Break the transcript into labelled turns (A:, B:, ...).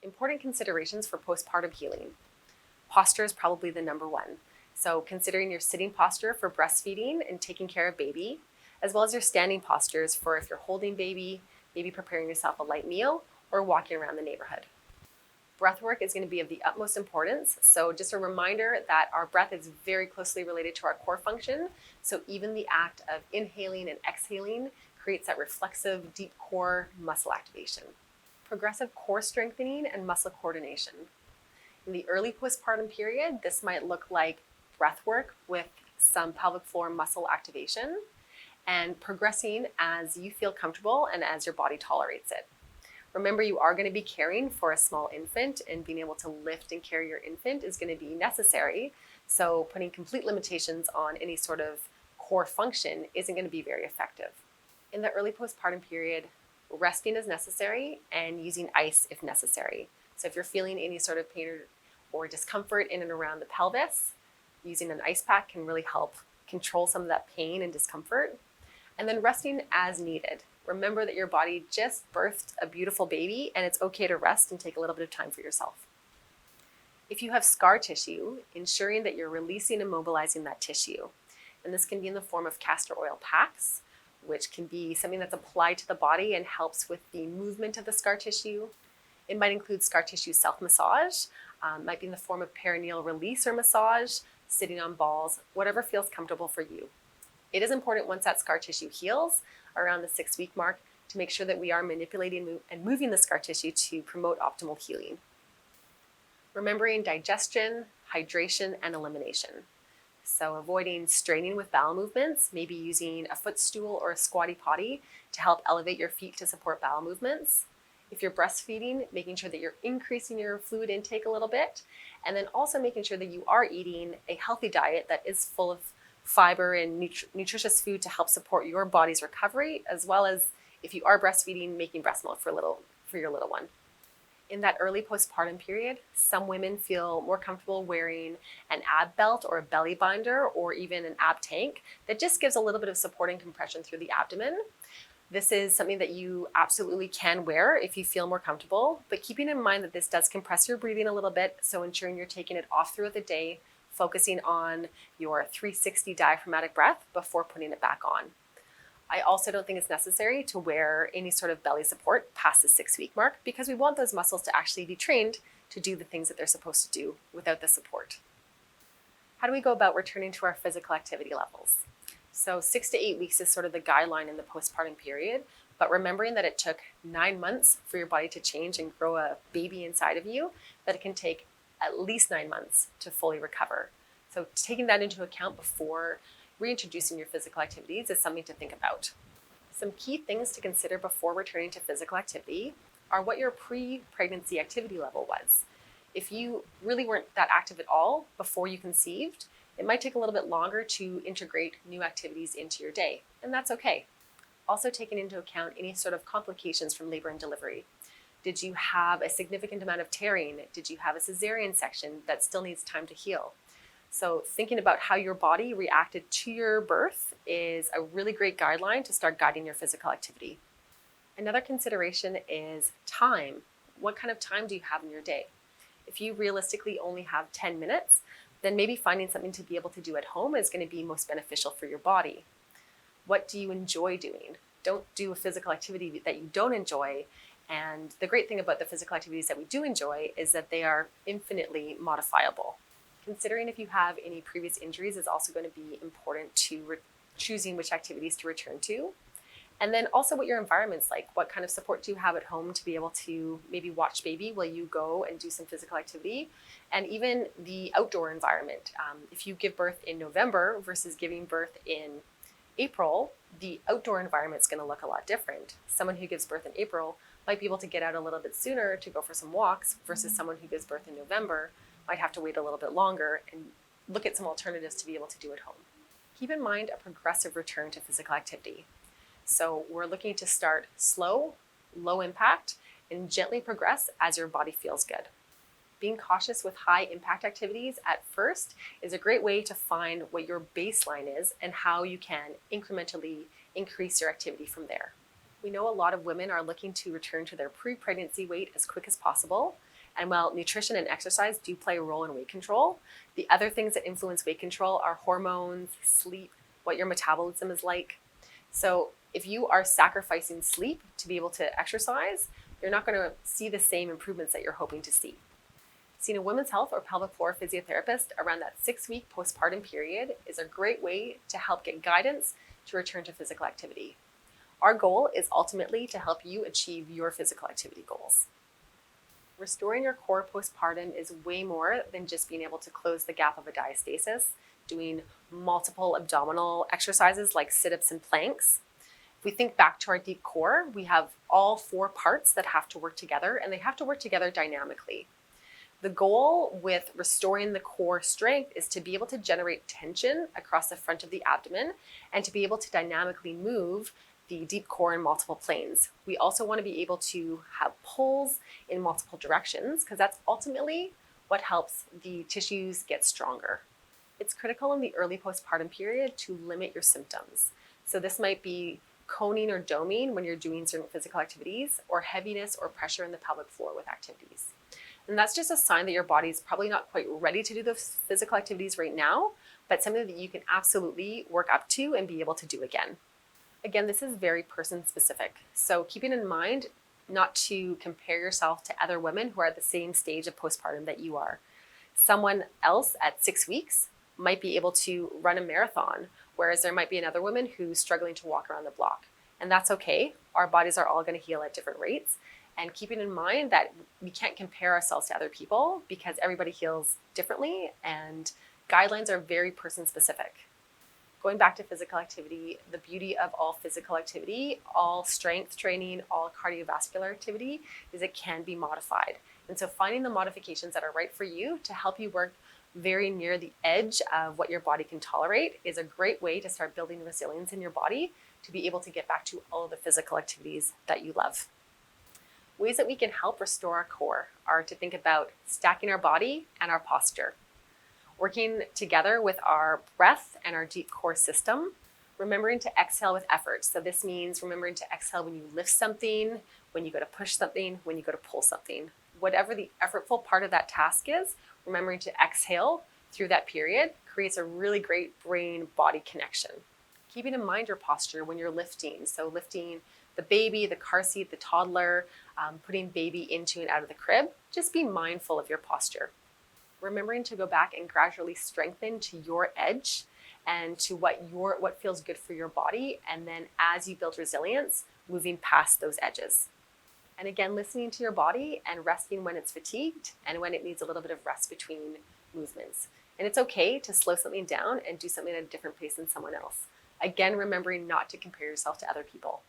A: Important considerations for postpartum healing. Posture is probably the number one. So considering your sitting posture for breastfeeding and taking care of baby, as well as your standing postures for if you're holding baby, maybe preparing yourself a light meal, or walking around the neighborhood. Breath work is going to be of the utmost importance. So just a reminder that our breath is very closely related to our core function. So even the act of inhaling and exhaling creates that reflexive, deep core muscle activation. Progressive core strengthening and muscle coordination. In the early postpartum period, this might look like breath work with some pelvic floor muscle activation, and progressing as you feel comfortable and as your body tolerates it. Remember, you are going to be caring for a small infant, and being able to lift and carry your infant is going to be necessary. So putting complete limitations on any sort of core function isn't going to be very effective. In the early postpartum period, resting is necessary and using ice if necessary. So if you're feeling any sort of pain or discomfort in and around the pelvis, using an ice pack can really help control some of that pain and discomfort. And then resting as needed. Remember that your body just birthed a beautiful baby, and it's okay to rest and take a little bit of time for yourself. If you have scar tissue, ensuring that you're releasing and mobilizing that tissue. And this can be in the form of castor oil packs, which can be something that's applied to the body and helps with the movement of the scar tissue. It might include scar tissue self-massage, might be in the form of perineal release or massage, sitting on balls, whatever feels comfortable for you. It is important once that scar tissue heals around the 6-week mark to make sure that we are manipulating and moving the scar tissue to promote optimal healing. Remembering digestion, hydration, and elimination. So avoiding straining with bowel movements, maybe using a footstool or a squatty potty to help elevate your feet to support bowel movements. If you're breastfeeding, making sure that you're increasing your fluid intake a little bit, and then also making sure that you are eating a healthy diet that is full of fiber and nutritious food to help support your body's recovery, as well as if you are breastfeeding, making breast milk for your little one. In that early postpartum period, some women feel more comfortable wearing an ab belt or a belly binder or even an ab tank that just gives a little bit of support and compression through the abdomen. This is something that you absolutely can wear if you feel more comfortable, but keeping in mind that this does compress your breathing a little bit, so ensuring you're taking it off throughout the day, focusing on your 360 diaphragmatic breath before putting it back on. I also don't think it's necessary to wear any sort of belly support past the 6-week mark, because we want those muscles to actually be trained to do the things that they're supposed to do without the support. How do we go about returning to our physical activity levels? So 6 to 8 weeks is sort of the guideline in the postpartum period, but remembering that it took 9 months for your body to change and grow a baby inside of you, that it can take at least 9 months to fully recover. So taking that into account before reintroducing your physical activities is something to think about. Some key things to consider before returning to physical activity are what your pre-pregnancy activity level was. If you really weren't that active at all before you conceived, it might take a little bit longer to integrate new activities into your day, and that's okay. Also taking into account any sort of complications from labor and delivery. Did you have a significant amount of tearing? Did you have a cesarean section that still needs time to heal? So thinking about how your body reacted to your birth is a really great guideline to start guiding your physical activity. Another consideration is time. What kind of time do you have in your day? If you realistically only have 10 minutes, then maybe finding something to be able to do at home is going to be most beneficial for your body. What do you enjoy doing? Don't do a physical activity that you don't enjoy. And the great thing about the physical activities that we do enjoy is that they are infinitely modifiable. Considering if you have any previous injuries is also going to be important to choosing which activities to return to. And then also what your environment's like. What kind of support do you have at home to be able to maybe watch baby while you go and do some physical activity? And even the outdoor environment. If you give birth in November versus giving birth in April, the outdoor environment's going to look a lot different. Someone who gives birth in April might be able to get out a little bit sooner to go for some walks versus someone who gives birth in November might have to wait a little bit longer and look at some alternatives to be able to do at home. Keep in mind a progressive return to physical activity. So we're looking to start slow, low impact, and gently progress as your body feels good. Being cautious with high impact activities at first is a great way to find what your baseline is and how you can incrementally increase your activity from there. We know a lot of women are looking to return to their pre-pregnancy weight as quick as possible. And while nutrition and exercise do play a role in weight control, the other things that influence weight control are hormones, sleep, what your metabolism is like. So if you are sacrificing sleep to be able to exercise, you're not going to see the same improvements that you're hoping to see. Seeing a women's health or pelvic floor physiotherapist around that 6-week postpartum period is a great way to help get guidance to return to physical activity. Our goal is ultimately to help you achieve your physical activity goals. Restoring your core postpartum is way more than just being able to close the gap of a diastasis, doing multiple abdominal exercises like sit-ups and planks. If we think back to our deep core, we have all 4 parts that have to work together, and they have to work together dynamically. The goal with restoring the core strength is to be able to generate tension across the front of the abdomen and to be able to dynamically move the deep core in multiple planes. We also want to be able to have pulls in multiple directions because that's ultimately what helps the tissues get stronger. It's critical in the early postpartum period to limit your symptoms. So this might be coning or doming when you're doing certain physical activities, or heaviness or pressure in the pelvic floor with activities. And that's just a sign that your body's probably not quite ready to do those physical activities right now, but something that you can absolutely work up to and be able to do again. Again, this is very person specific. So keeping in mind not to compare yourself to other women who are at the same stage of postpartum that you are. Someone else at 6 weeks might be able to run a marathon, whereas there might be another woman who's struggling to walk around the block. And that's okay. Our bodies are all going to heal at different rates. And keeping in mind that we can't compare ourselves to other people because everybody heals differently and guidelines are very person specific. Going back to physical activity, the beauty of all physical activity, all strength training, all cardiovascular activity is it can be modified. And so finding the modifications that are right for you to help you work very near the edge of what your body can tolerate is a great way to start building resilience in your body to be able to get back to all of the physical activities that you love. Ways that we can help restore our core are to think about stacking our body and our posture, working together with our breath and our deep core system, remembering to exhale with effort. So this means remembering to exhale when you lift something, when you go to push something, when you go to pull something. Whatever the effortful part of that task is, remembering to exhale through that period creates a really great brain-body connection. Keeping in mind your posture when you're lifting. So lifting the baby, the car seat, the toddler, putting baby into and out of the crib, just be mindful of your posture. Remembering to go back and gradually strengthen to your edge and to what feels good for your body. And then as you build resilience, moving past those edges. And again, listening to your body and resting when it's fatigued and when it needs a little bit of rest between movements. And it's okay to slow something down and do something at a different pace than someone else. Again, remembering not to compare yourself to other people.